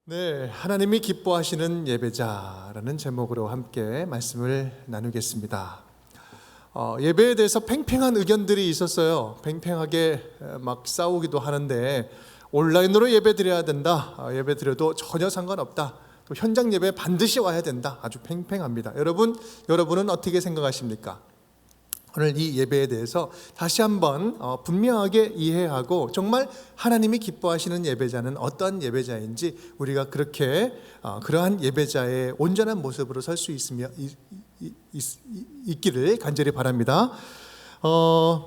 네, 하나님이 기뻐하시는 예배자라는 제목으로 함께 말씀을 나누겠습니다. 예배에 대해서 팽팽한 의견들이 있었어요. 팽팽하게 막 싸우기도 하는데 온라인으로 예배 드려야 된다. 예배 드려도 전혀 상관없다. 또 현장 예배 반드시 와야 된다. 아주 팽팽합니다. 여러분은 어떻게 생각하십니까? 오늘 이 예배에 대해서 다시 한번 분명하게 이해하고 정말 하나님이 기뻐하시는 예배자는 어떤 예배자인지 우리가 그렇게 그러한 예배자의 온전한 모습으로 설 수 있기를 간절히 바랍니다.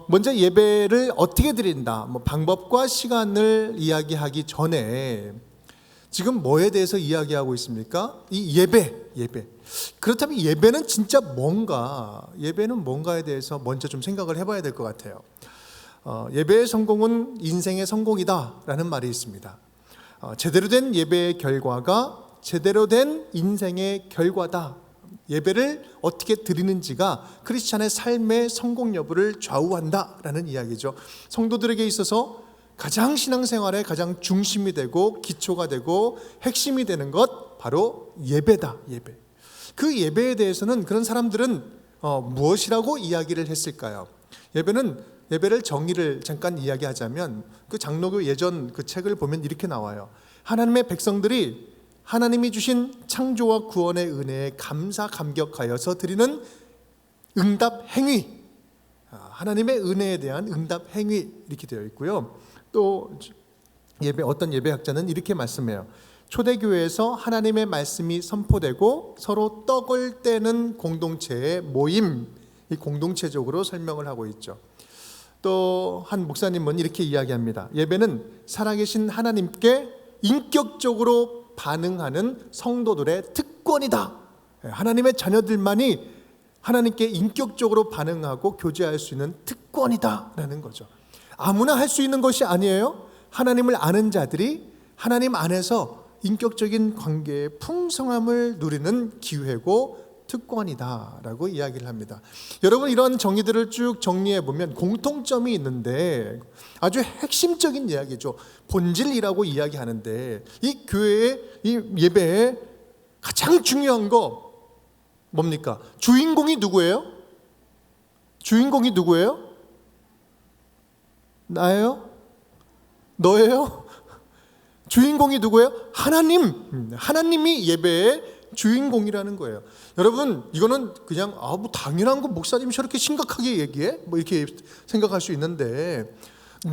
먼저 예배를 어떻게 드린다, 방법과 시간을 이야기하기 전에 지금 뭐에 대해서 이야기하고 있습니까? 이 예배. 그렇다면 예배는 진짜 뭔가? 예배는 뭔가에 대해서 먼저 좀 생각을 해봐야 될 것 같아요. 예배의 성공은 인생의 성공이다라는 말이 있습니다. 제대로 된 예배의 결과가 제대로 된 인생의 결과다. 예배를 어떻게 드리는지가 크리스찬의 삶의 성공 여부를 좌우한다라는 이야기죠. 성도들에게 있어서 가장 신앙생활의 가장 중심이 되고 기초가 되고 핵심이 되는 것 바로 예배다. 예배. 그 예배에 대해서는 그런 사람들은 무엇이라고 이야기를 했을까요? 예배를 정의를 잠깐 이야기하자면 그 장로교 예전 그 책을 보면 이렇게 나와요. 하나님의 백성들이 하나님이 주신 창조와 구원의 은혜에 감사 감격하여서 드리는 응답 행위, 하나님의 은혜에 대한 응답 행위 이렇게 되어 있고요. 또 어떤 예배학자는 이렇게 말씀해요. 초대교회에서 하나님의 말씀이 선포되고 서로 떡을 떼는 공동체의 모임, 이 공동체적으로 설명을 하고 있죠. 또 한 목사님은 이렇게 이야기합니다. 예배는 살아계신 하나님께 인격적으로 반응하는 성도들의 특권이다. 하나님의 자녀들만이 하나님께 인격적으로 반응하고 교제할 수 있는 특권이다라는 거죠. 아무나 할 수 있는 것이 아니에요. 하나님을 아는 자들이 하나님 안에서 인격적인 관계의 풍성함을 누리는 기회고 특권이다라고 이야기를 합니다. 여러분, 이런 정의들을 쭉 정리해 보면 공통점이 있는데 아주 핵심적인 이야기죠. 본질이라고 이야기하는데 이 교회의 이 예배에 가장 중요한 거 뭡니까? 주인공이 누구예요? 주인공이 누구예요? 나예요? 너예요? 주인공이 누구예요? 하나님이 예배의 주인공이라는 거예요. 여러분, 이거는 그냥 뭐 당연한 거 목사님이 저렇게 심각하게 얘기해? 이렇게 생각할 수 있는데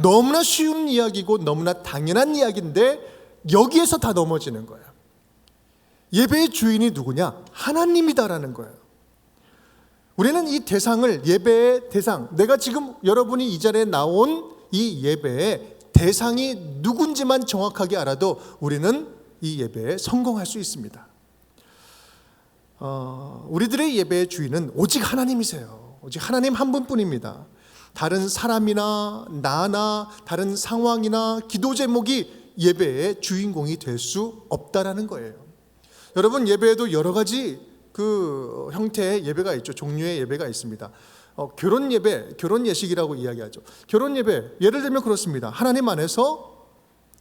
너무나 쉬운 이야기고 너무나 당연한 이야기인데 여기에서 다 넘어지는 거예요. 예배의 주인이 누구냐? 하나님이다라는 거예요. 우리는 이 대상을, 예배의 대상, 내가 지금 여러분이 이 자리에 나온 이 예배의 대상이 누군지만 정확하게 알아도 우리는 이 예배에 성공할 수 있습니다. 우리들의 예배의 주인은 오직 하나님이세요. 오직 하나님 한 분뿐입니다. 다른 사람이나 나나 다른 상황이나 기도 제목이 예배의 주인공이 될 수 없다라는 거예요. 여러분, 예배에도 여러 가지 그 형태의 예배가 있죠. 종류의 예배가 있습니다. 결혼 예배, 결혼 예식이라고 이야기하죠. 결혼 예배, 예를 들면 그렇습니다. 하나님 안에서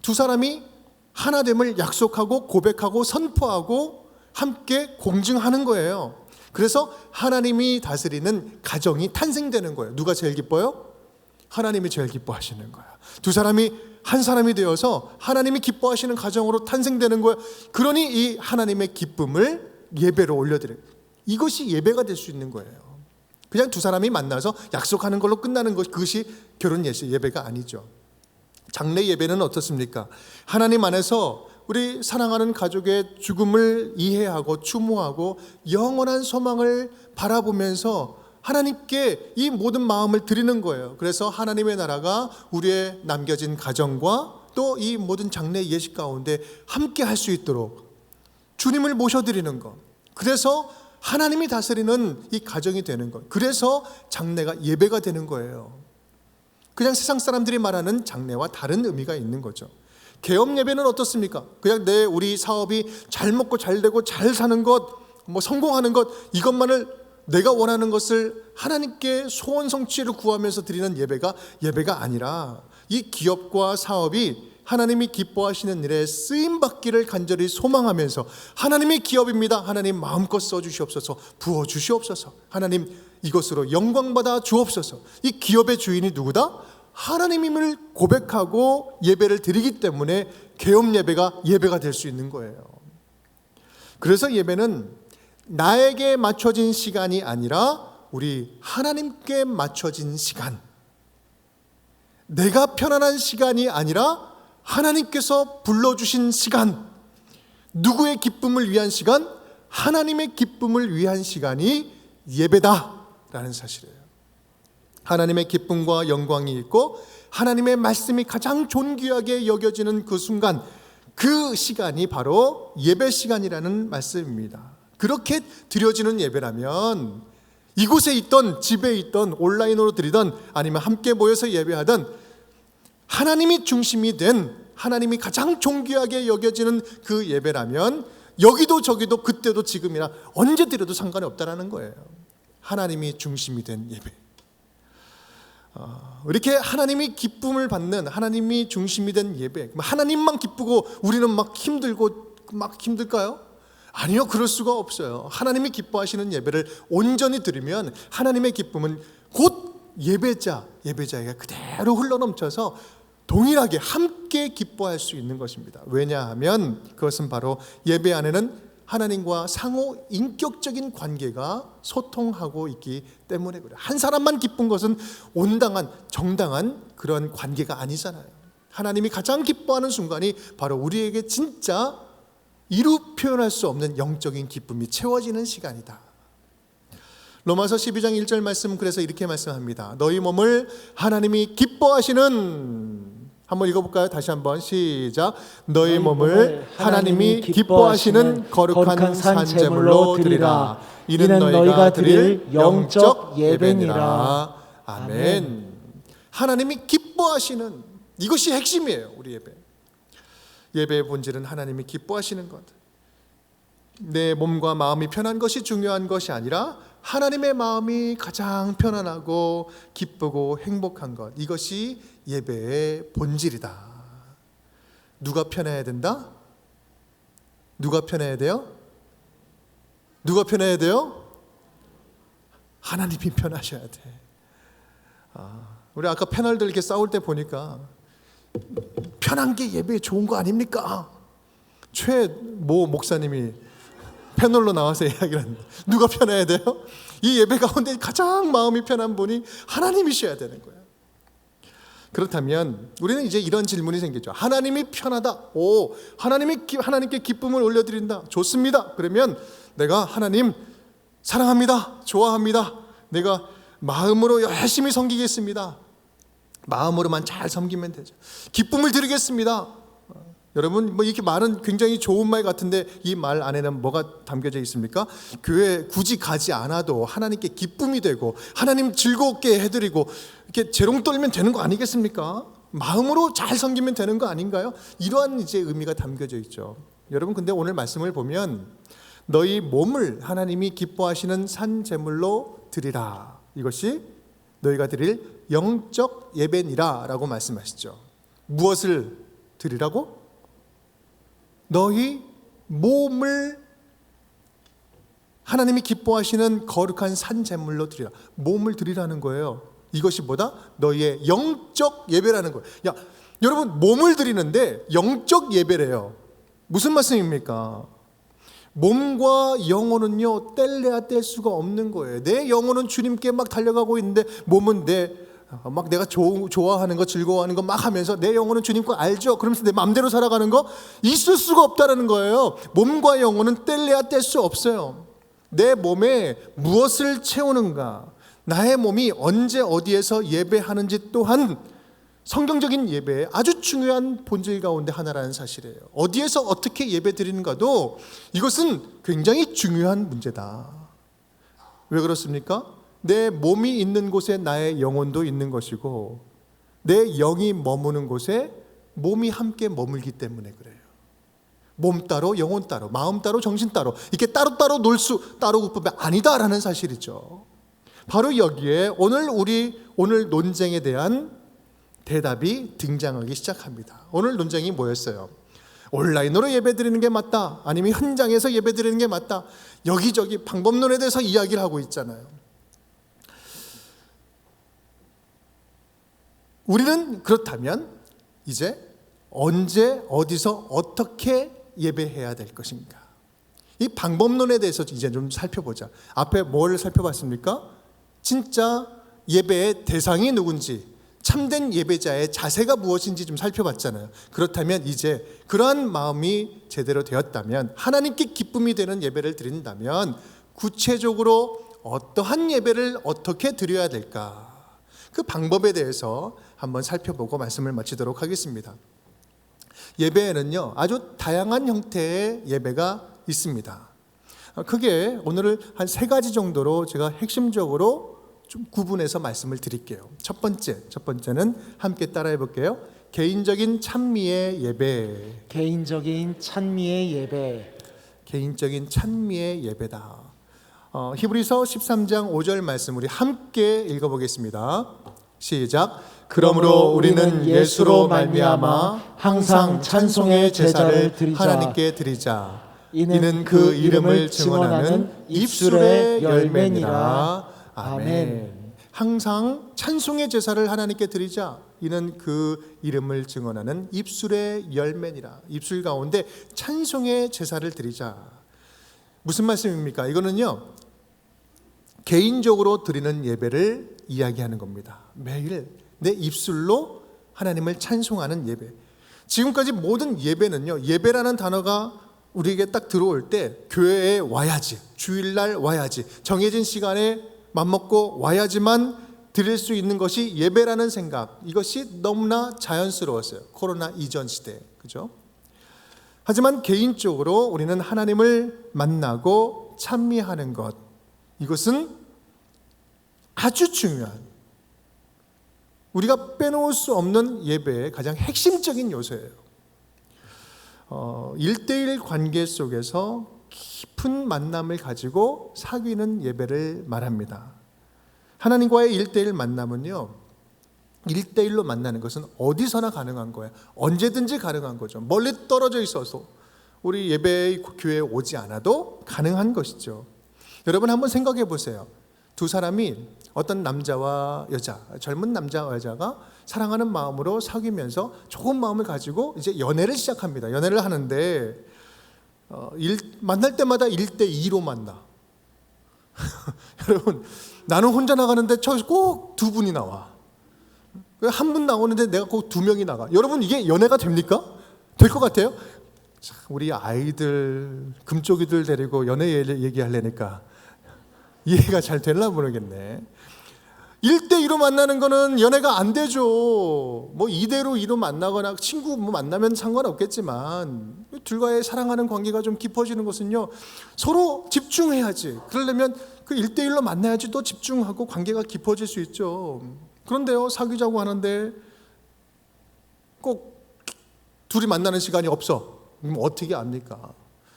두 사람이 하나됨을 약속하고 고백하고 선포하고 함께 공증하는 거예요. 그래서 하나님이 다스리는 가정이 탄생되는 거예요. 누가 제일 기뻐요? 하나님이 제일 기뻐하시는 거예요. 두 사람이 한 사람이 되어서 하나님이 기뻐하시는 가정으로 탄생되는 거예요. 그러니 이 하나님의 기쁨을 예배로 올려드려요. 이것이 예배가 될 수 있는 거예요. 그냥 두 사람이 만나서 약속하는 걸로 끝나는 것, 그것이 결혼 예배가 아니죠. 장래 예배는 어떻습니까? 하나님 안에서 우리 사랑하는 가족의 죽음을 이해하고 추모하고 영원한 소망을 바라보면서 하나님께 이 모든 마음을 드리는 거예요. 그래서 하나님의 나라가 우리의 남겨진 가정과 또 이 모든 장래 예식 가운데 함께 할 수 있도록 주님을 모셔드리는 것. 그래서 하나님이 다스리는 이 가정이 되는 것. 그래서 장래가 예배가 되는 거예요. 그냥 세상 사람들이 말하는 장래와 다른 의미가 있는 거죠. 개업 예배는 어떻습니까? 그냥 우리 사업이 잘 먹고 잘 되고 잘 사는 것, 성공하는 것, 이것만을 내가 원하는 것을 하나님께 소원 성취를 구하면서 드리는 예배가 아니라 이 기업과 사업이 하나님이 기뻐하시는 일에 쓰임받기를 간절히 소망하면서 하나님의 기업입니다. 하나님 마음껏 써주시옵소서, 부어주시옵소서. 하나님 이것으로 영광받아 주옵소서. 이 기업의 주인이 누구다? 하나님임을 고백하고 예배를 드리기 때문에 개업 예배가 될 수 있는 거예요. 그래서 예배는 나에게 맞춰진 시간이 아니라 우리 하나님께 맞춰진 시간, 내가 편안한 시간이 아니라 하나님께서 불러주신 시간, 누구의 기쁨을 위한 시간? 하나님의 기쁨을 위한 시간이 예배다라는 사실이에요. 하나님의 기쁨과 영광이 있고 하나님의 말씀이 가장 존귀하게 여겨지는 그 순간, 그 시간이 바로 예배 시간이라는 말씀입니다. 그렇게 드려지는 예배라면 이곳에 있던, 집에 있던, 온라인으로 드리던, 아니면 함께 모여서 예배하던 하나님이 중심이 된, 하나님이 가장 존귀하게 여겨지는 그 예배라면 여기도 저기도 그때도 지금이나 언제 드려도 상관이 없다는 거예요. 하나님이 중심이 된 예배. 이렇게 하나님이 기쁨을 받는, 하나님이 중심이 된 예배, 하나님만 기쁘고 우리는 막 힘들까요? 아니요, 그럴 수가 없어요. 하나님이 기뻐하시는 예배를 온전히 드리면 하나님의 기쁨은 곧 예배자에게 그대로 흘러넘쳐서 동일하게 함께 기뻐할 수 있는 것입니다. 왜냐하면 그것은 바로 예배 안에는 하나님과 상호 인격적인 관계가 소통하고 있기 때문에 그래요. 한 사람만 기쁜 것은 온당한, 정당한 그런 관계가 아니잖아요. 하나님이 가장 기뻐하는 순간이 바로 우리에게 진짜 이루 표현할 수 없는 영적인 기쁨이 채워지는 시간이다. 로마서 12장 1절 말씀, 그래서 이렇게 말씀합니다. 너희 몸을 하나님이 기뻐하시는, 한번 읽어볼까요? 다시 한번 시작. 너희 몸을 하나님이 기뻐하시는 거룩한 산제물로 드리라. 이는 너희가 드릴 영적 예배니라. 아멘. 하나님이 기뻐하시는, 이것이 핵심이에요. 우리 예배의 본질은 하나님이 기뻐하시는 것. 내 몸과 마음이 편한 것이 중요한 것이 아니라 하나님의 마음이 가장 편안하고 기쁘고 행복한 것, 이것이 예배의 본질이다. 누가 편해야 된다? 누가 편해야 돼요? 누가 편해야 돼요? 하나님이 편하셔야 돼. 우리 아까 패널들 이렇게 싸울 때 보니까 편한 게 예배에 좋은 거 아닙니까? 최모 목사님이 패널로 나와서 이야기를 하는데, 누가 편해야 돼요? 이 예배 가운데 가장 마음이 편한 분이 하나님이셔야 되는 거예요. 그렇다면 우리는 이제 이런 질문이 생기죠. 하나님이 편하다. 하나님께 기쁨을 올려드린다. 좋습니다. 그러면 내가 하나님 사랑합니다. 좋아합니다. 내가 마음으로 열심히 섬기겠습니다. 마음으로만 잘 섬기면 되죠. 기쁨을 드리겠습니다. 여러분, 이렇게 말은 굉장히 좋은 말 같은데 이 말 안에는 뭐가 담겨져 있습니까? 교회 굳이 가지 않아도 하나님께 기쁨이 되고 하나님 즐겁게 해드리고 이렇게 재롱 떨면 되는 거 아니겠습니까? 마음으로 잘 섬기면 되는 거 아닌가요? 이러한 이제 의미가 담겨져 있죠. 여러분, 근데 오늘 말씀을 보면 너희 몸을 하나님이 기뻐하시는 산 제물로 드리라. 이것이 너희가 드릴 영적 예배니라 라고 말씀하시죠. 무엇을 드리라고? 너희 몸을 하나님이 기뻐하시는 거룩한 산 제물로 드리라. 몸을 드리라는 거예요. 이것이 뭐다? 너희의 영적 예배라는 거예요. 여러분, 몸을 드리는데 영적 예배래요. 무슨 말씀입니까? 몸과 영혼은요, 뗄래야 뗄 수가 없는 거예요. 내 영혼은 주님께 막 달려가고 있는데 몸은 내가 좋아하는 거, 즐거워하는 거 막 하면서 내 영혼은 주님 거 알죠? 그러면서 내 마음대로 살아가는 거 있을 수가 없다는 거예요. 몸과 영혼은 뗄래야 뗄 수 없어요. 내 몸에 무엇을 채우는가, 나의 몸이 언제 어디에서 예배하는지 또한 성경적인 예배의 아주 중요한 본질 가운데 하나라는 사실이에요. 어디에서 어떻게 예배 드리는가도 이것은 굉장히 중요한 문제다. 왜 그렇습니까? 내 몸이 있는 곳에 나의 영혼도 있는 것이고 내 영이 머무는 곳에 몸이 함께 머물기 때문에 그래요. 몸 따로 영혼 따로 마음 따로 정신 따로 이렇게 따로따로 놀 수 따로 국법이 아니다라는 사실이죠. 바로 여기에 오늘 논쟁에 대한 대답이 등장하기 시작합니다. 오늘 논쟁이 뭐였어요? 온라인으로 예배드리는 게 맞다, 아니면 현장에서 예배드리는 게 맞다. 여기저기 방법론에 대해서 이야기를 하고 있잖아요. 우리는 그렇다면 이제 언제 어디서 어떻게 예배해야 될 것인가, 이 방법론에 대해서 이제 좀 살펴보자. 앞에 뭘 살펴봤습니까? 진짜 예배의 대상이 누군지, 참된 예배자의 자세가 무엇인지 좀 살펴봤잖아요. 그렇다면 이제 그러한 마음이 제대로 되었다면, 하나님께 기쁨이 되는 예배를 드린다면 구체적으로 어떠한 예배를 어떻게 드려야 될까, 그 방법에 대해서 한번 살펴보고 말씀을 마치도록 하겠습니다. 예배에는요, 아주 다양한 형태의 예배가 있습니다. 크게 오늘은 한 3가지 정도로 제가 핵심적으로 좀 구분해서 말씀을 드릴게요. 첫 번째는 함께 따라해 볼게요. 개인적인 찬미의 예배. 개인적인 찬미의 예배. 개인적인 찬미의 예배다. 히브리서 13장 5절 말씀 우리 함께 읽어보겠습니다. 시작. 그러므로 우리는 예수로 말미암아 항상 찬송의 제사를 하나님께 드리자. 이는 그 이름을 증언하는 입술의 열매니라. 아멘. 항상 찬송의 제사를 하나님께 드리자. 이는 그 이름을 증언하는 입술의 열매니라. 입술 가운데 찬송의 제사를 드리자. 무슨 말씀입니까? 이거는요, 개인적으로 드리는 예배를 이야기하는 겁니다. 매일 내 입술로 하나님을 찬송하는 예배. 지금까지 모든 예배는요, 예배라는 단어가 우리에게 딱 들어올 때 교회에 와야지, 주일날 와야지, 정해진 시간에 맘먹고 와야지만 드릴 수 있는 것이 예배라는 생각, 이것이 너무나 자연스러웠어요. 코로나 이전 시대, 그죠? 하지만 개인적으로 우리는 하나님을 만나고 찬미하는 것, 이것은 아주 중요한, 우리가 빼놓을 수 없는 예배의 가장 핵심적인 요소예요. 1대1 관계 속에서 깊은 만남을 가지고 사귀는 예배를 말합니다. 하나님과의 1대1 만남은요, 1대1로 만나는 것은 어디서나 가능한 거예요. 언제든지 가능한 거죠. 멀리 떨어져 있어서 우리 예배 교회에 오지 않아도 가능한 것이죠. 여러분 한번 생각해 보세요. 두 사람이, 어떤 남자와 여자, 젊은 남자와 여자가 사랑하는 마음으로 사귀면서 좋은 마음을 가지고 이제 연애를 시작합니다. 연애를 하는데 만날 때마다 1대2로 만나. 여러분, 나는 혼자 나가는데 저기서 꼭 2분이 나와. 한 분 나오는데 내가 꼭 2명이 나가. 여러분, 이게 연애가 됩니까? 될 것 같아요? 우리 아이들, 금쪽이들 데리고 연애 얘기하려니까 이해가 잘 되려나 모르겠네. 1대2로 만나는 거는 연애가 안 되죠. 뭐 2대2로 만나거나 친구 만나면 상관없겠지만, 둘과의 사랑하는 관계가 좀 깊어지는 것은요, 서로 집중해야지. 그러려면 그 1대1로 만나야지 또 집중하고 관계가 깊어질 수 있죠. 그런데요, 사귀자고 하는데 꼭 둘이 만나는 시간이 없어. 그럼 어떻게 합니까?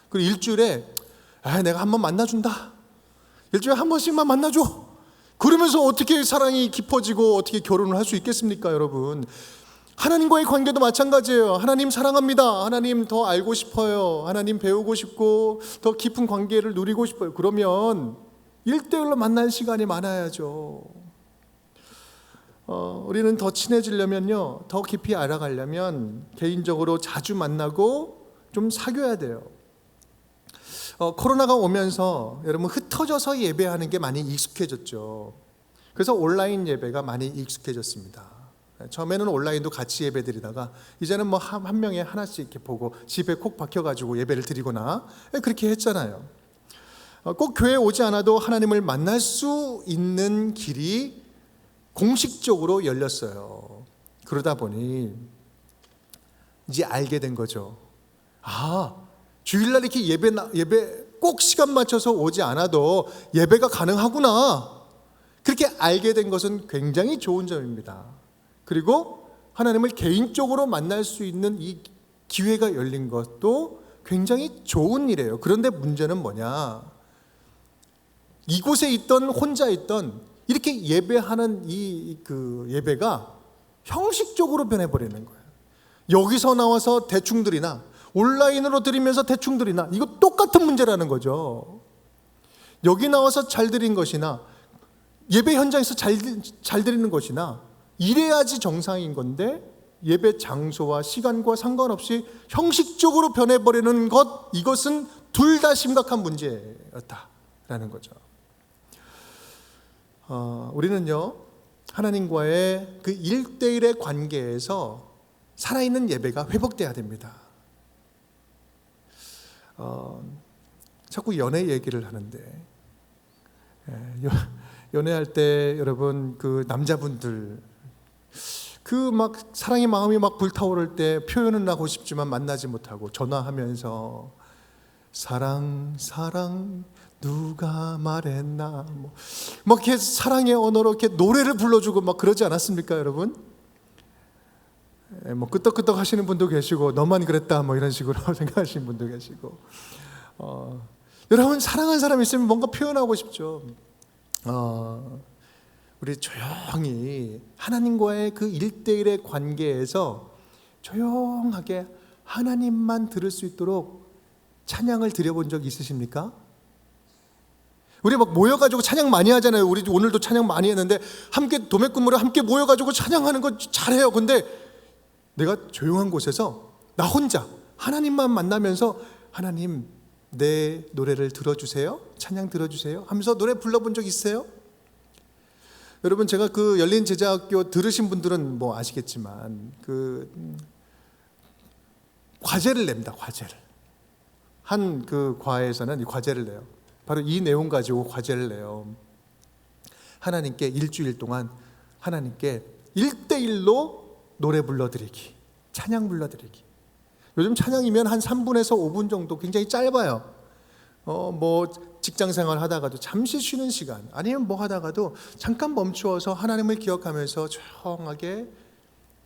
그리고 일주일에 내가 한번 만나준다. 일주일에 한 번씩만 만나줘. 그러면서 어떻게 사랑이 깊어지고 어떻게 결혼을 할 수 있겠습니까, 여러분? 하나님과의 관계도 마찬가지예요. 하나님 사랑합니다. 하나님 더 알고 싶어요. 하나님 배우고 싶고 더 깊은 관계를 누리고 싶어요. 그러면 1대1로 만날 시간이 많아야죠. 우리는 더 친해지려면요, 더 깊이 알아가려면 개인적으로 자주 만나고 좀 사귀어야 돼요. 코로나가 오면서 여러분 흩어져서 예배하는 게 많이 익숙해졌죠. 그래서 온라인 예배가 많이 익숙해졌습니다. 처음에는 온라인도 같이 예배 드리다가 이제는 뭐 한 명에 하나씩 이렇게 보고 집에 콕 박혀가지고 예배를 드리거나 그렇게 했잖아요. 꼭 교회에 오지 않아도 하나님을 만날 수 있는 길이 공식적으로 열렸어요. 그러다 보니 이제 알게 된 거죠. 주일날 이렇게 예배 꼭 시간 맞춰서 오지 않아도 예배가 가능하구나. 그렇게 알게 된 것은 굉장히 좋은 점입니다. 그리고 하나님을 개인적으로 만날 수 있는 이 기회가 열린 것도 굉장히 좋은 일이에요. 그런데 문제는 뭐냐? 이곳에 있던 혼자 있던 이렇게 예배하는 그 예배가 형식적으로 변해버리는 거예요. 여기서 나와서 대충 드리나 온라인으로 드리면서 대충 드리나 이거 똑같은 문제라는 거죠. 여기 나와서 잘 드린 것이나 예배 현장에서 잘 드리는 것이나 이래야지 정상인 건데 예배 장소와 시간과 상관없이 형식적으로 변해버리는 것, 이것은 둘 다 심각한 문제였다라는 거죠. 우리는요 하나님과의 그 1대1의 관계에서 살아있는 예배가 회복돼야 됩니다. 자꾸 연애 얘기를 하는데 연애할 때 여러분 그 남자분들 그 막 사랑의 마음이 막 불타오를 때 표현은 하고 싶지만 만나지 못하고 전화하면서 사랑 누가 말했나 막 이렇게 사랑의 언어로 이렇게 노래를 불러주고 막 그러지 않았습니까, 여러분? 뭐 끄떡끄떡 하시는 분도 계시고 너만 그랬다 뭐 이런 식으로 생각하시는 분도 계시고 여러분 사랑하는 사람이 있으면 뭔가 표현하고 싶죠. 우리 조용히 하나님과의 그 1대1의 관계에서 조용하게 하나님만 들을 수 있도록 찬양을 드려본 적 있으십니까? 우리 막 모여가지고 찬양 많이 하잖아요. 우리 오늘도 찬양 많이 했는데 함께 도매금으로 함께 모여가지고 찬양하는 거 잘해요. 근데 내가 조용한 곳에서 나 혼자 하나님만 만나면서 하나님 내 노래를 들어주세요, 찬양 들어주세요 하면서 노래 불러본 적 있어요? 여러분 제가 그 열린 제자학교 들으신 분들은 뭐 아시겠지만 그 과제를 냅니다. 과제를 한 그 과에서는 이 과제를 내요. 바로 이 내용 가지고 과제를 내요. 하나님께 일주일 동안 하나님께 1대1로 노래 불러드리기, 찬양 불러드리기. 요즘 찬양이면 한 3분에서 5분 정도 굉장히 짧아요. 뭐 직장 생활 하다가도 잠시 쉬는 시간 아니면 뭐 하다가도 잠깐 멈추어서 하나님을 기억하면서 조용하게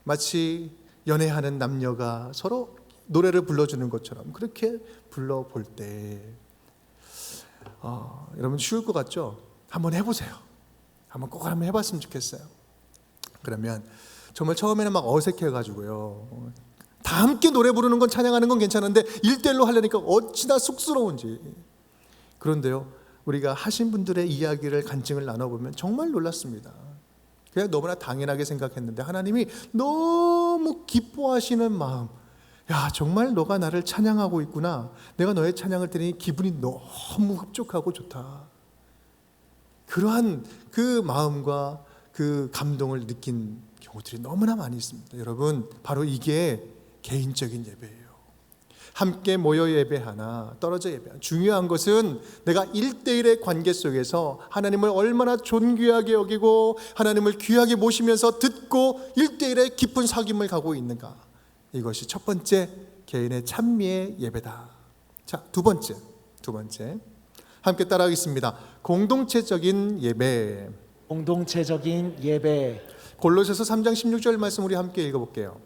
마치 연애하는 남녀가 서로 노래를 불러주는 것처럼 그렇게 불러볼 때 여러분 쉬울 것 같죠? 한번 해보세요. 꼭 한번 해봤으면 좋겠어요. 그러면 정말 처음에는 막 어색해가지고요 다 함께 노래 부르는 건 찬양하는 건 괜찮은데 1대1로 하려니까 어찌나 쑥스러운지. 그런데요 우리가 하신 분들의 이야기를 간증을 나눠보면 정말 놀랐습니다. 그냥 너무나 당연하게 생각했는데 하나님이 너무 기뻐하시는 마음, 야 정말 너가 나를 찬양하고 있구나, 내가 너의 찬양을 들으니 기분이 너무 흡족하고 좋다, 그러한 그 마음과 그 감동을 느낀 경우들이 너무나 많이 있습니다. 여러분 바로 이게 개인적인 예배예요. 함께 모여 예배하나 떨어져 예배하나, 중요한 것은 내가 1대1의 관계 속에서 하나님을 얼마나 존귀하게 여기고 하나님을 귀하게 모시면서 듣고 1대1의 깊은 사귐을 가고 있는가, 이것이 첫 번째 개인의 찬미의 예배다. 자, 두 번째 함께 따라하겠습니다. 공동체적인 예배. 공동체적인 예배. 골로새서 3장 16절 말씀 우리 함께 읽어볼게요.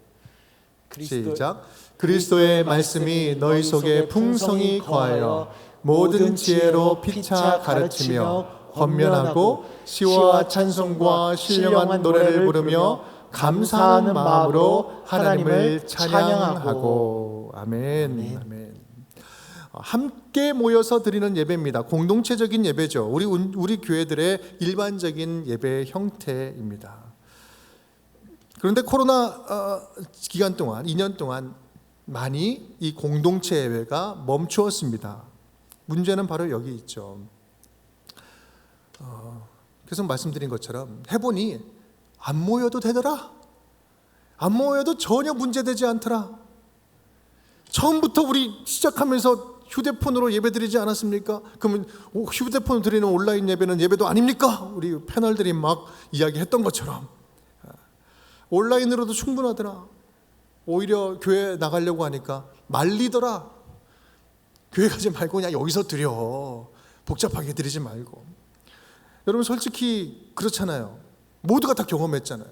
시작. 그리스도의 말씀이 너희 속에 풍성히 거하여 모든 지혜로 피차 가르치며 권면하고 시와 찬송과 신령한 노래를 부르며 감사하는 마음으로 하나님을 찬양하고. 아멘. 아멘. 함께 모여서 드리는 예배입니다. 공동체적인 예배죠. 우리 교회들의 일반적인 예배 형태입니다. 그런데 코로나 기간 동안 2년 동안 많이 이 공동체 예배가 멈추었습니다. 문제는 바로 여기 있죠. 계속 말씀드린 것처럼 해보니 안 모여도 되더라. 안 모여도 전혀 문제되지 않더라. 처음부터 우리 시작하면서 휴대폰으로 예배드리지 않았습니까? 그러면 휴대폰으로 드리는 온라인 예배는 예배도 아닙니까? 우리 패널들이 막 이야기했던 것처럼 온라인으로도 충분하더라. 오히려 교회 나가려고 하니까 말리더라. 교회 가지 말고 그냥 여기서 드려. 복잡하게 드리지 말고. 여러분 솔직히 그렇잖아요. 모두가 다 경험했잖아요.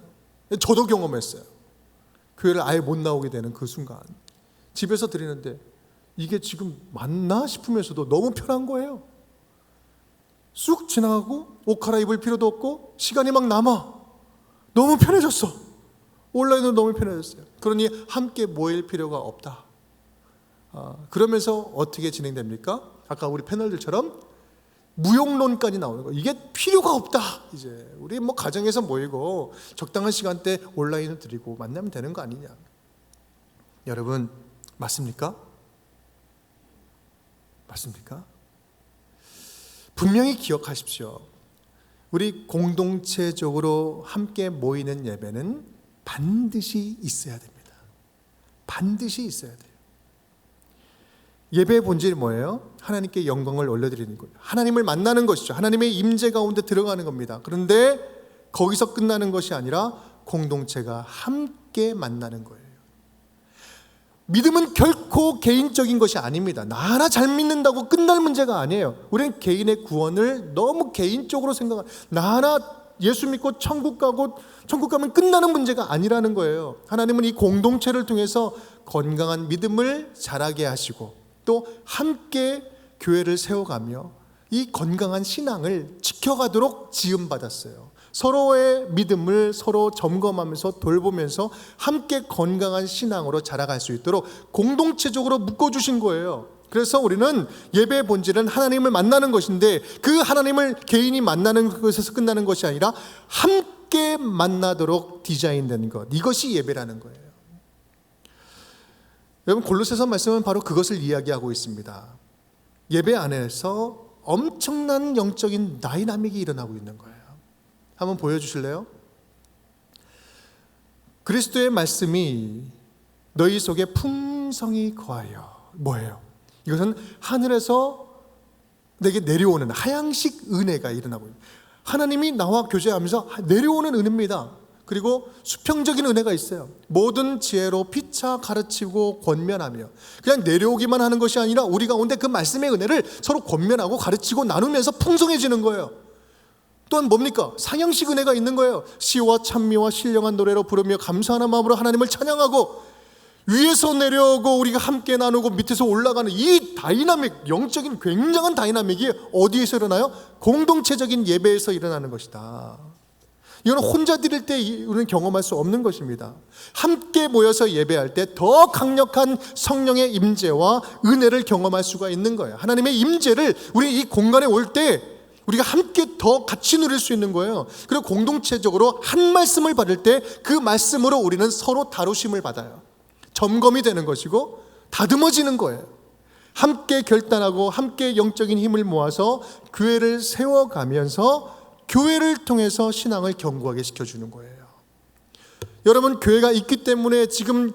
저도 경험했어요. 교회를 아예 못 나오게 되는 그 순간 집에서 드리는데 이게 지금 맞나 싶으면서도 너무 편한 거예요. 쑥 지나가고 옷 갈아입을 필요도 없고 시간이 막 남아. 너무 편해졌어. 온라인으로 너무 편해졌어요. 그러니 함께 모일 필요가 없다. 그러면서 어떻게 진행됩니까? 아까 우리 패널들처럼 무용론까지 나오는 거예요. 이게 필요가 없다. 이제 우리 뭐 가정에서 모이고 적당한 시간대 온라인을 드리고 만나면 되는 거 아니냐. 여러분 맞습니까? 맞습니까? 분명히 기억하십시오. 우리 공동체적으로 함께 모이는 예배는 반드시 있어야 됩니다. 반드시 있어야 돼요. 예배의 본질이 뭐예요? 하나님께 영광을 올려드리는 거예요. 하나님을 만나는 것이죠. 하나님의 임재 가운데 들어가는 겁니다. 그런데 거기서 끝나는 것이 아니라 공동체가 함께 만나는 거예요. 믿음은 결코 개인적인 것이 아닙니다. 나 하나 잘 믿는다고 끝날 문제가 아니에요. 우리는 개인의 구원을 너무 개인적으로 생각하는, 나 하나 예수 믿고 천국 가면 끝나는 문제가 아니라는 거예요. 하나님은 이 공동체를 통해서 건강한 믿음을 자라게 하시고 또 함께 교회를 세워가며 이 건강한 신앙을 지켜가도록 지음받았어요. 서로의 믿음을 서로 점검하면서 돌보면서 함께 건강한 신앙으로 자라갈 수 있도록 공동체적으로 묶어주신 거예요. 그래서 우리는 예배의 본질은 하나님을 만나는 것인데 그 하나님을 개인이 만나는 것에서 끝나는 것이 아니라 함께 만나도록 디자인된 것, 이것이 예배라는 거예요. 여러분 골로새서 말씀은 바로 그것을 이야기하고 있습니다. 예배 안에서 엄청난 영적인 다이나믹이 일어나고 있는 거예요. 한번 보여주실래요? 그리스도의 말씀이 너희 속에 풍성히 거하여, 뭐예요? 이것은 하늘에서 내게 내려오는 하향식 은혜가 일어나고 있어요. 하나님이 나와 교제하면서 내려오는 은혜입니다. 그리고 수평적인 은혜가 있어요. 모든 지혜로 피차 가르치고 권면하며, 그냥 내려오기만 하는 것이 아니라 우리 가운데 그 말씀의 은혜를 서로 권면하고 가르치고 나누면서 풍성해지는 거예요. 또한 뭡니까? 상향식 은혜가 있는 거예요. 시와 찬미와 신령한 노래로 부르며 감사하는 마음으로 하나님을 찬양하고, 위에서 내려오고 우리가 함께 나누고 밑에서 올라가는 이 다이나믹, 영적인 굉장한 다이나믹이 어디에서 일어나요? 공동체적인 예배에서 일어나는 것이다. 이건 혼자 드릴 때 우리는 경험할 수 없는 것입니다. 함께 모여서 예배할 때 더 강력한 성령의 임재와 은혜를 경험할 수가 있는 거예요. 하나님의 임재를 우리 이 공간에 올 때 우리가 함께 더 같이 누릴 수 있는 거예요. 그리고 공동체적으로 한 말씀을 받을 때 그 말씀으로 우리는 서로 다루심을 받아요. 점검이 되는 것이고 다듬어지는 거예요. 함께 결단하고 함께 영적인 힘을 모아서 교회를 세워가면서 교회를 통해서 신앙을 견고하게 시켜주는 거예요. 여러분, 교회가 있기 때문에 지금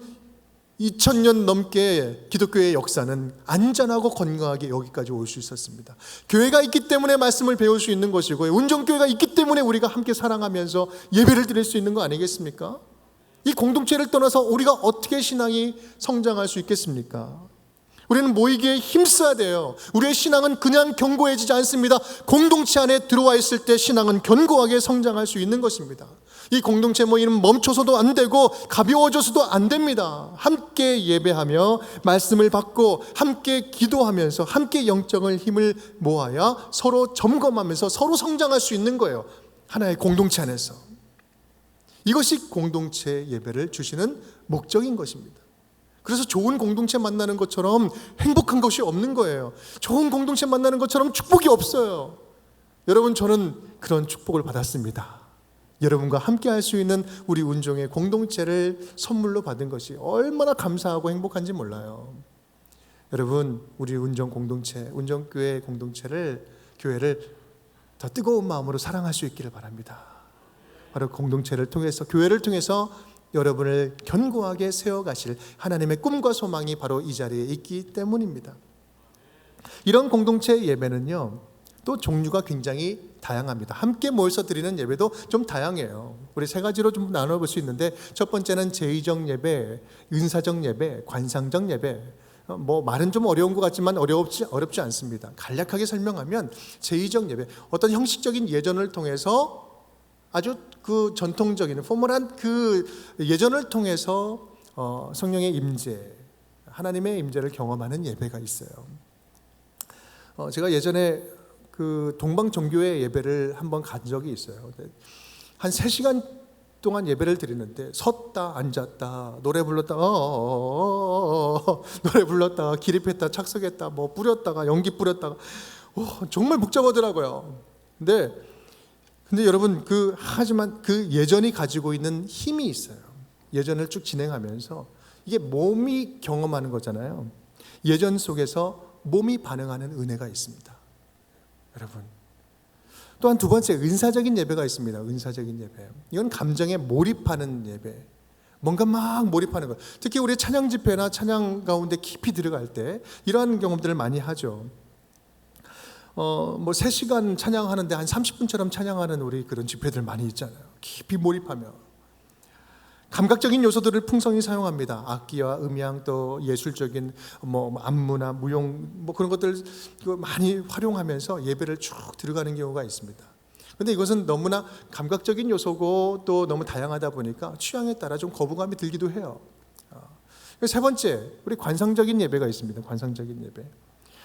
2000년 넘게 기독교의 역사는 안전하고 건강하게 여기까지 올 수 있었습니다. 교회가 있기 때문에 말씀을 배울 수 있는 것이고, 운정교회가 있기 때문에 우리가 함께 사랑하면서 예배를 드릴 수 있는 거 아니겠습니까? 이 공동체를 떠나서 우리가 어떻게 신앙이 성장할 수 있겠습니까? 우리는 모이기에 힘써야 돼요. 우리의 신앙은 그냥 견고해지지 않습니다. 공동체 안에 들어와 있을 때 신앙은 견고하게 성장할 수 있는 것입니다. 이 공동체 모임은 멈춰서도 안 되고 가벼워져서도 안 됩니다. 함께 예배하며 말씀을 받고 함께 기도하면서 함께 영적인 힘을 모아야 서로 점검하면서 서로 성장할 수 있는 거예요. 하나의 공동체 안에서. 이것이 공동체 예배를 주시는 목적인 것입니다. 그래서 좋은 공동체 만나는 것처럼 행복한 것이 없는 거예요. 좋은 공동체 만나는 것처럼 축복이 없어요. 여러분, 저는 그런 축복을 받았습니다. 여러분과 함께 할 수 있는 우리 운종의 공동체를 선물로 받은 것이 얼마나 감사하고 행복한지 몰라요. 여러분, 우리 운종 공동체, 운종교회 공동체를, 교회를 더 뜨거운 마음으로 사랑할 수 있기를 바랍니다. 바로 공동체를 통해서, 교회를 통해서 여러분을 견고하게 세워가실 하나님의 꿈과 소망이 바로 이 자리에 있기 때문입니다. 이런 공동체 예배는요, 또 종류가 굉장히 다양합니다. 함께 모여서 드리는 예배도 좀 다양해요. 우리 세 가지로 좀 나눠볼 수 있는데, 첫 번째는 제의적 예배, 은사적 예배, 관상적 예배. 뭐 말은 좀 어려운 것 같지만 어렵지 않습니다. 간략하게 설명하면 제의적 예배, 어떤 형식적인 예전을 통해서 아주 그 전통적인 포멀한 그 예전을 통해서 성령의 임재, 하나님의 임재를 경험하는 예배가 있어요. 제가 예전에 그 동방 종교회 예배를 한번 간 적이 있어요. 한 3시간 동안 예배를 드리는데 섰다 앉았다 노래 불렀다 노래 불렀다가 기립했다 착석했다 뭐 뿌렸다가 연기 뿌렸다가 정말 복잡하더라고요. 근데 여러분 하지만 그 예전이 가지고 있는 힘이 있어요. 예전을 쭉 진행하면서 이게 몸이 경험하는 거잖아요. 예전 속에서 몸이 반응하는 은혜가 있습니다. 여러분. 또한 두 번째 은사적인 예배가 있습니다. 은사적인 예배. 이건 감정에 몰입하는 예배. 뭔가 막 몰입하는 것. 특히 우리 찬양 집회나 찬양 가운데 깊이 들어갈 때 이러한 경험들을 많이 하죠. 뭐 3시간 찬양하는데 한 30분처럼 찬양하는 우리 그런 집회들 많이 있잖아요. 깊이 몰입하며 감각적인 요소들을 풍성히 사용합니다. 악기와 음향 또 예술적인 뭐 안무나 무용 뭐 그런 것들 많이 활용하면서 예배를 쭉 들어가는 경우가 있습니다. 그런데 이것은 너무나 감각적인 요소고 또 너무 다양하다 보니까 취향에 따라 좀 거부감이 들기도 해요. 세 번째, 우리 관상적인 예배가 있습니다. 관상적인 예배.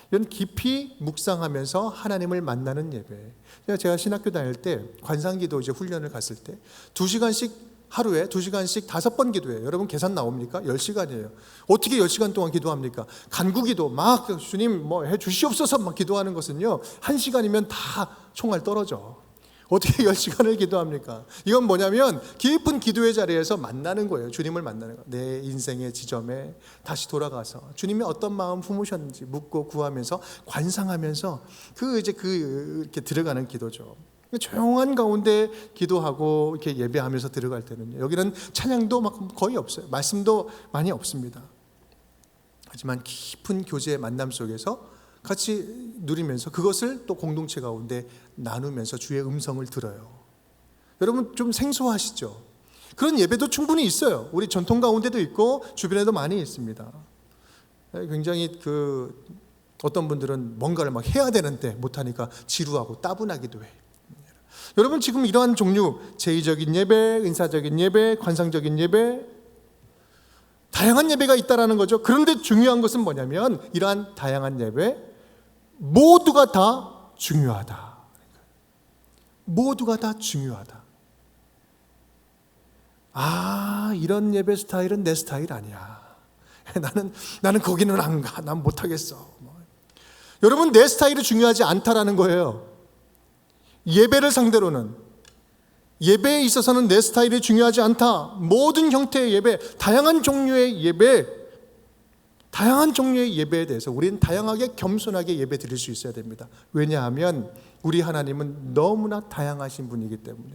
이건 깊이 묵상하면서 하나님을 만나는 예배. 제가 신학교 다닐 때 관상기도 이제 훈련을 갔을 때 2시간씩 하루에 2시간씩 5번 기도해요. 여러분 계산 나옵니까? 10시간이에요. 어떻게 10시간 동안 기도합니까? 간구기도 막 주님 뭐 해 주시옵소서 막 기도하는 것은요 1시간이면 다 총알 떨어져. 어떻게 10시간을 기도합니까? 이건 뭐냐면 깊은 기도의 자리에서 만나는 거예요. 주님을 만나는 거예요. 내 인생의 지점에 다시 돌아가서 주님이 어떤 마음 품으셨는지 묻고 구하면서 관상하면서 이렇게 들어가는 기도죠. 조용한 가운데 기도하고 이렇게 예배하면서 들어갈 때는요. 여기는 찬양도 막 거의 없어요. 말씀도 많이 없습니다. 하지만 깊은 교제의 만남 속에서 같이 누리면서 그것을 또 공동체 가운데 나누면서 주의 음성을 들어요. 여러분 좀 생소하시죠? 그런 예배도 충분히 있어요. 우리 전통 가운데도 있고 주변에도 많이 있습니다. 굉장히 어떤 분들은 뭔가를 막 해야 되는데 못하니까 지루하고 따분하기도 해요. 여러분 지금 이러한 종류 제의적인 예배, 은사적인 예배, 관상적인 예배 다양한 예배가 있다라는 거죠. 그런데 중요한 것은 뭐냐면 이러한 다양한 예배 모두가 다 중요하다. 모두가 다 중요하다. 이런 예배 스타일은 내 스타일 아니야. 나는 거기는 안 가. 난 못하겠어. 여러분 내 스타일이 중요하지 않다라는 거예요. 예배를 상대로는 예배에 있어서는 내 스타일이 중요하지 않다. 모든 형태의 예배, 다양한 종류의 예배에 대해서 우리는 다양하게 겸손하게 예배 드릴 수 있어야 됩니다. 왜냐하면 우리 하나님은 너무나 다양하신 분이기 때문에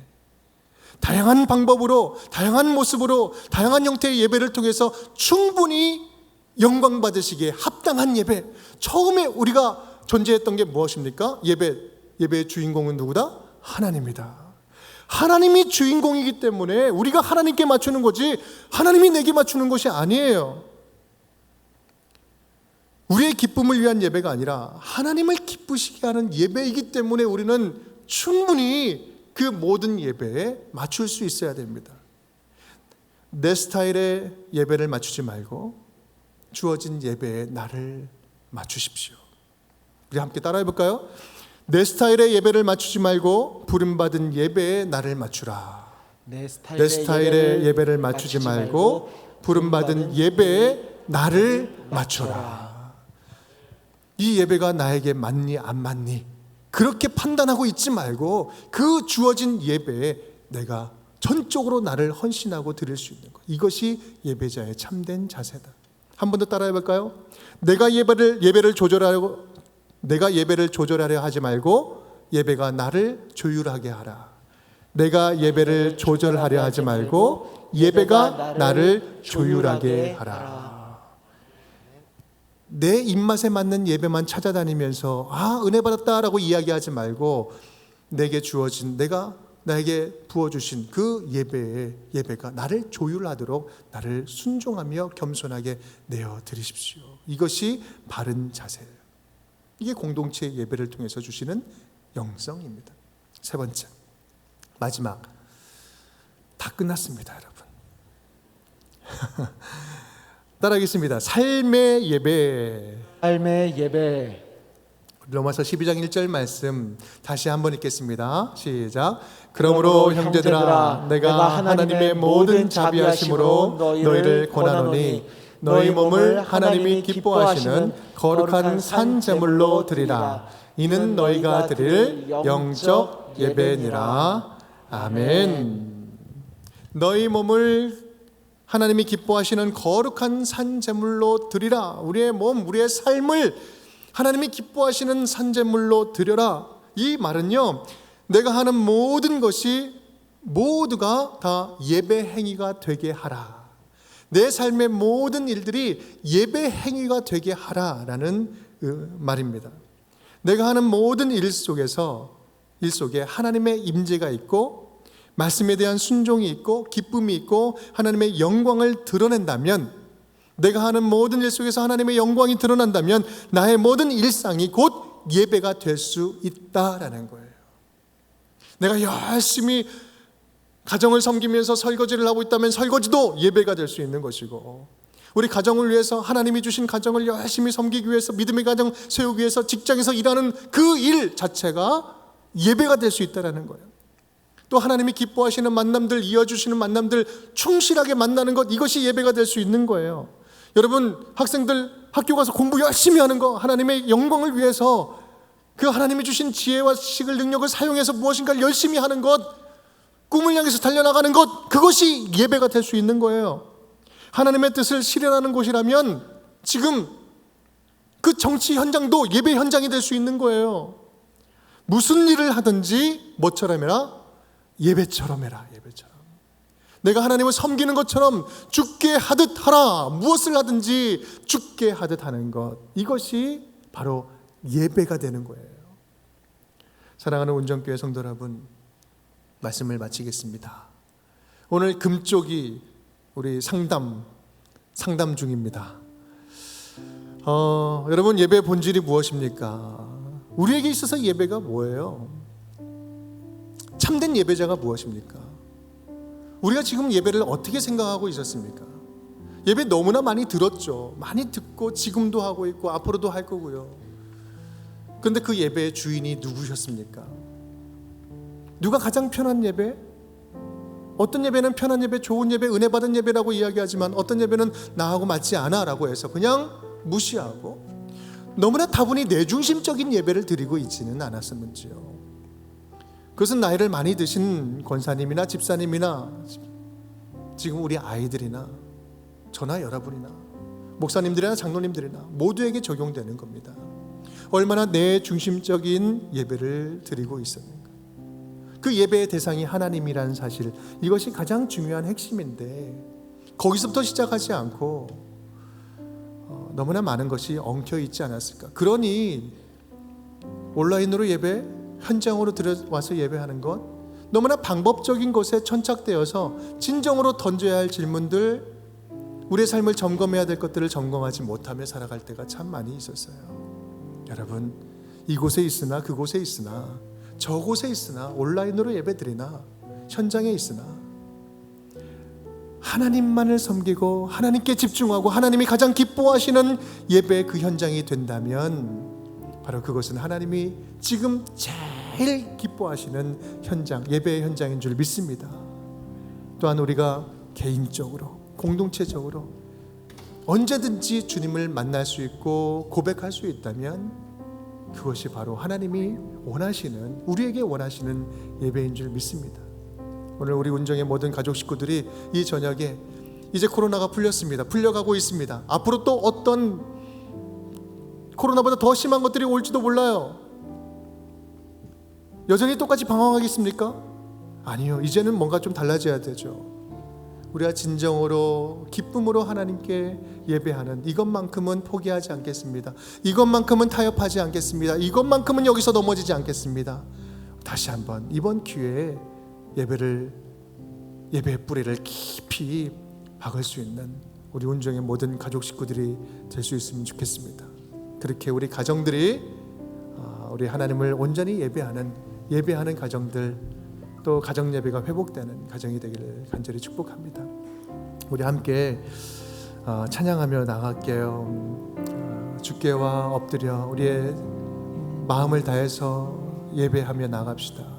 다양한 방법으로 다양한 모습으로 다양한 형태의 예배를 통해서 충분히 영광 받으시기에 합당한 예배. 처음에 우리가 존재했던 게 무엇입니까? 예배의 주인공은 누구다? 하나님이다. 하나님이 주인공이기 때문에 우리가 하나님께 맞추는 거지 하나님이 내게 맞추는 것이 아니에요. 우리의 기쁨을 위한 예배가 아니라 하나님을 기쁘시게 하는 예배이기 때문에 우리는 충분히 그 모든 예배에 맞출 수 있어야 됩니다. 내 스타일의 예배를 맞추지 말고 주어진 예배에 나를 맞추십시오. 우리 함께 따라해 볼까요? 내 스타일의 예배를 맞추지 말고 부름받은 예배에 나를 맞추라. 내 스타일의 예배를 맞추지 말고 부름받은 예배에 나를 맞춰라. 이 예배가 나에게 맞니 안 맞니 그렇게 판단하고 있지 말고 그 주어진 예배에 내가 전적으로 나를 헌신하고 드릴 수 있는 것. 이것이 예배자의 참된 자세다. 한 번 더 따라해 볼까요? 내가 예배를 조절하려 하지 말고 예배가 나를 조율하게 하라. 내가 예배를 조절하려 하지 말고 예배가 나를 조율하게 하라. 내 입맛에 맞는 예배만 찾아다니면서 은혜 받았다라고 이야기하지 말고 내게 주어진 나에게 부어주신 그 예배가 나를 조율하도록 나를 순종하며 겸손하게 내어 드리십시오. 이것이 바른 자세예요. 이게 공동체의 예배를 통해서 주시는 영성입니다. 세 번째, 마지막, 다 끝났습니다, 여러분. 따라하겠습니다. 삶의 예배. 로마서 12장 1절 말씀 다시 한번 읽겠습니다. 시작. 그러므로 형제들아 내가 하나님의 모든 자비하심으로 너희를 권하노니 너희 몸을 하나님이 기뻐하시는 거룩한 산 제물로 드리라. 이는 너희가 드릴 영적 예배니라. 아멘. 너희 몸을 하나님이 기뻐하시는 거룩한 산 제물로 드리라. 우리의 몸, 우리의 삶을 하나님이 기뻐하시는 산 제물로 드려라. 이 말은요, 내가 하는 모든 것이 모두가 다 예배 행위가 되게 하라. 내 삶의 모든 일들이 예배 행위가 되게 하라라는 말입니다. 내가 하는 모든 일 속에 하나님의 임재가 있고 말씀에 대한 순종이 있고 기쁨이 있고 하나님의 영광을 드러낸다면, 내가 하는 모든 일 속에서 하나님의 영광이 드러난다면 나의 모든 일상이 곧 예배가 될 수 있다라는 거예요. 내가 열심히 가정을 섬기면서 설거지를 하고 있다면 설거지도 예배가 될 수 있는 것이고, 우리 가정을 위해서 하나님이 주신 가정을 열심히 섬기기 위해서 믿음의 가정 세우기 위해서 직장에서 일하는 그 일 자체가 예배가 될 수 있다는 거예요. 또 하나님이 기뻐하시는 만남들, 이어주시는 만남들 충실하게 만나는 것, 이것이 예배가 될 수 있는 거예요. 여러분, 학생들 학교 가서 공부 열심히 하는 거, 하나님의 영광을 위해서 그 하나님이 주신 지혜와 지식을, 능력을 사용해서 무엇인가를 열심히 하는 것, 꿈을 향해서 달려나가는 것, 그것이 예배가 될 수 있는 거예요. 하나님의 뜻을 실현하는 곳이라면 지금 그 정치 현장도 예배 현장이 될 수 있는 거예요. 무슨 일을 하든지 뭐처럼 해라? 예배처럼 해라. 예배처럼. 내가 하나님을 섬기는 것처럼 죽게 하듯 하라. 무엇을 하든지 죽게 하듯 하는 것, 이것이 바로 예배가 되는 거예요. 사랑하는 운정교회 성도 여러분, 말씀을 마치겠습니다. 오늘 금쪽이 우리 상담 중입니다. 여러분, 예배의 본질이 무엇입니까? 우리에게 있어서 예배가 뭐예요? 참된 예배자가 무엇입니까? 우리가 지금 예배를 어떻게 생각하고 있었습니까? 예배 너무나 많이 들었죠. 많이 듣고 지금도 하고 있고 앞으로도 할 거고요. 그런데 그 예배의 주인이 누구셨습니까? 누가 가장 편한 예배? 어떤 예배는 편한 예배, 좋은 예배, 은혜 받은 예배라고 이야기하지만 어떤 예배는 나하고 맞지 않아 라고 해서 그냥 무시하고 너무나 다분히 내중심적인 예배를 드리고 있지는 않았었는지요. 그것은 나이를 많이 드신 권사님이나 집사님이나 지금 우리 아이들이나 저나 여러분이나 목사님들이나 장로님들이나 모두에게 적용되는 겁니다. 얼마나 내중심적인 예배를 드리고 있었는가. 그 예배의 대상이 하나님이라는 사실, 이것이 가장 중요한 핵심인데 거기서부터 시작하지 않고 너무나 많은 것이 엉켜 있지 않았을까. 그러니 온라인으로 예배, 현장으로 들어와서 예배하는 것, 너무나 방법적인 것에 천착되어서 진정으로 던져야 할 질문들, 우리의 삶을 점검해야 될 것들을 점검하지 못하며 살아갈 때가 참 많이 있었어요. 여러분, 이곳에 있으나 그곳에 있으나 저곳에 있으나 온라인으로 예배드리나 현장에 있으나 하나님만을 섬기고 하나님께 집중하고 하나님이 가장 기뻐하시는 예배의 그 현장이 된다면 바로 그것은 하나님이 지금 제일 기뻐하시는 현장, 예배의 현장인 줄 믿습니다. 또한 우리가 개인적으로, 공동체적으로 언제든지 주님을 만날 수 있고 고백할 수 있다면 그것이 바로 하나님이 원하시는, 우리에게 원하시는 예배인 줄 믿습니다. 오늘 우리 운정의 모든 가족 식구들이 이 저녁에 이제 코로나가 풀렸습니다. 풀려가고 있습니다. 앞으로 또 어떤 코로나보다 더 심한 것들이 올지도 몰라요. 여전히 똑같이 방황하겠습니까? 아니요. 이제는 뭔가 좀 달라져야 되죠. 우리가 진정으로 기쁨으로 하나님께 예배하는 이것만큼은 포기하지 않겠습니다. 이것만큼은 타협하지 않겠습니다. 이것만큼은 여기서 넘어지지 않겠습니다. 다시 한번 이번 기회에 예배의 뿌리를 깊이 박을 수 있는 우리 운정의 모든 가족 식구들이 될 수 있으면 좋겠습니다. 그렇게 우리 가정들이 우리 하나님을 온전히 예배하는 가정들, 또 가정 예배가 회복되는 가정이 되기를 간절히 축복합니다. 우리 함께 찬양하며 나갈게요. 주께와 엎드려 우리의 마음을 다해서 예배하며 나갑시다.